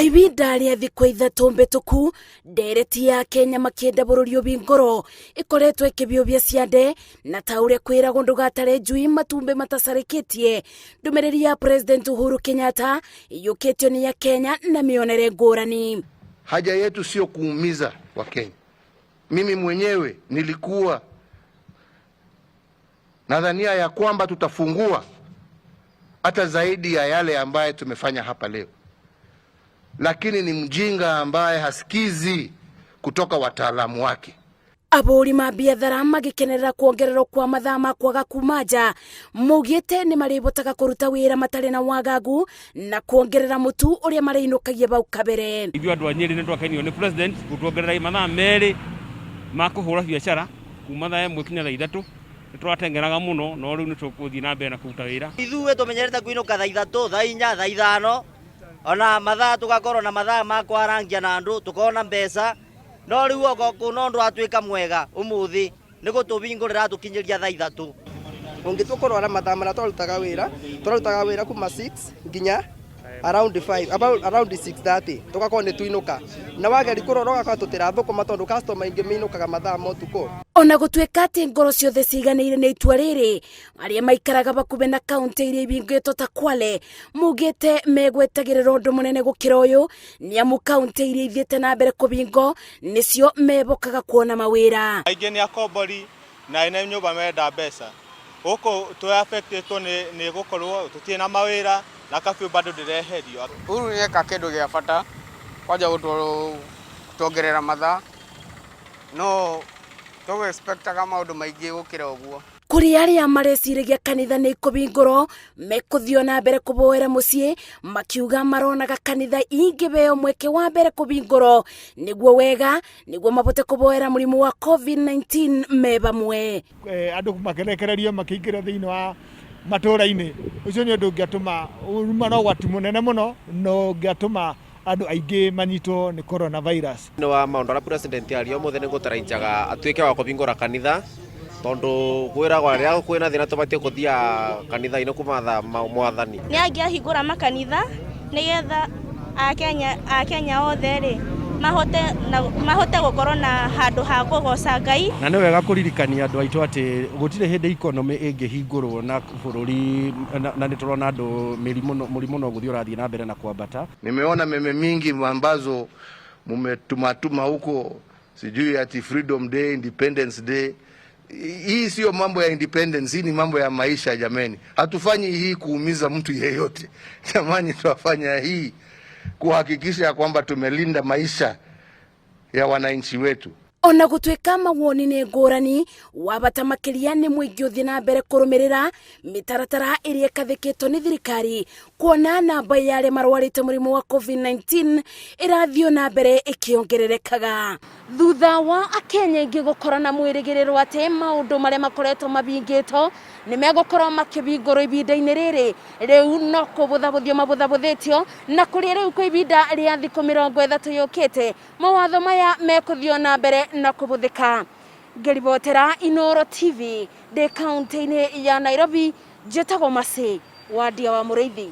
Kwa ivinda rĩa thikũ ithatũ mbĩtũku, ndereti ya Kenya makĩenda bũrũri ũbingũrwo ĩkoretwo ĩkĩbiũbia ciande na ta ũrĩa kwĩragwo ndũgatare njui matumbĩ matacarĩkĩtie. Ndũmĩrĩri ya President Uhuru Kenyatta ĩiyũkĩtio nĩ ya Kenya na mĩonere ngũrani. Haja yetu sio kuumiza wa Kenya. Mimi mwenyewe nilikuwa nadhania ya kwamba tutafungua hata zaidi ya yale ambaye tumefanya hapa leo. Lakini ni mjinga ambaye hasikizi kutoka wataalamu wake. Abũri ma biathara magĩkenerera kuongererwo kwa mathaa ma kwaga kuma nja, maugĩte nĩ marĩbotaga kũruta wĩra matarĩ na wagagu na kuongerera mũtu ũrĩa marĩinũkagia bau kabere. Ithuĩ andũ a Nyeri nĩ twakenio nĩ president gũtuongerera mathaa merĩ ma kũhũra biacara kuma thaa 1 nginya thaa 3. Nĩ tũratengeraga mũno no rĩu nĩ tũgũthiĩ na mbere na kũruta wĩra. Ithuĩ tũmenyerete kũinũka thaa 3, thaa 4, thaa 5. Ona mathaa tugakorwo na mathaa ma kwarangia na andũ tukona mbeca no riu ogoku no ndu atuika mwega umuthi ni gutubingurira tukinyiria thaa 3. Ungitukorwo na mathaa mara twarutaga wira kuma 6 nginya around 5 around 6:30 tugakorwo ni tuinuka na wageri kurora gakwa tutirathukuma tondu customer ingi minukaga mathaa motuko. Ona gũtuĩka atĩ ngoro ciothe ciganĩire nĩ itua rĩrĩ, arĩa maikaraga bakuhĩ na kaunti iria ibingĩtwo ta Kwale mugĩte megwetagĩrĩra ũndũ mũnene gũkĩra ũyũ, nĩ amu kaunti iria ithiĩte na mbere kũbingwo nĩcio mebokaga kuona mawĩra. Aingĩ nĩ akombori na ene nyũmba menda mbeca. Gũkũ tũaffectĩtwo nĩ gũkorwo tũtirĩ na mawĩra na kabiũ bado ndĩreherio. Uhuru nĩ eka kĩndũ gĩa bata kwanja gũtuongerera mathaa no to expectaga maũndũ maingĩ gũkĩra ũguo. Kũrĩ arĩa mareciragia kanitha nĩ ikũbingũrwo mekũthio na mbere kũboera mũciĩ, makiuga maronaga kanitha ingĩbeo mweke wa mbere kũbingũrwo nĩguo wega nĩguo mabote kũboera mũrimũ wa COVID-19 me bamwe. Andũ makerekererio makĩingĩra thĩinĩ wa matũũra-inĩ, ũcio nĩ ũndũ ũngĩatũma umano ũgwati mũnene mũno no ũngĩatũma andũ aingĩ manyitwo nĩ coronavirus. Nĩ wa maũndũ arĩa president ario mũthenya nĩ gũtarainjaga atuĩke wa kũbingũra kanitha tondu kwĩragwo rĩrĩa kwĩna thĩna tũbatie gũthia kanitha-inĩ kumatha mwathani. Nĩ angĩahingũra makanitha nĩgetha Akenya othe rĩ mahote gũkorwo na handũ ha kũgoca Ngai. Na nĩ wega kũririkania andũ aitũ atĩ gũtirĩ hĩndĩ economy ĩngĩhingũrwo na bũrũri na nĩ tũrona andũ mũrimũ no gũthiĩ ũrathiĩ na mbere na kwambata. Nimeona meme mingi ambazo mumetumatuma huko, sijui ati Freedom Day, Independence Day. Hii sio mambo ya independence, hii ni mambo ya maisha jameni. Hatufanyi hii kuumiza mtu yeyote. Jamani, tuwafanya hii kuhakikisha kwamba tumelinda maisha ya wananchi wetu. Ona gũtuĩka mawoni nĩ ngũrani, wabata makĩria nĩ mũingĩ ũthiĩ na mbere kũrũmĩrĩra mĩtaratara ĩrĩa ĩkathĩkĩtwo nĩ thirikari kuona namba ya arĩa marwarĩte mũrimũ wa COVID-19 ĩrathiĩ na mbere ĩkĩongererekaga. Thutha wa Akenya aingĩ gũkorwo na mwĩrĩgĩrĩro atĩ maũndũ marĩa makoretwo mabingĩtwo nĩ megũkorwo makĩbingũrwo ivinda-inĩ rĩrĩ, rĩu no kũbũthabũthio mabũthabũthĩtio na kũrĩa rĩu kwa ivinda rĩa thikũ 30 yũkĩte mawatho maya mekũthio na mbere na kũbũthĩka. Ngĩribotera Inooro TV ndĩ kaunti-inĩ ya Nairobi, njĩtagwo Mercy Wandia wa Mũrĩithi.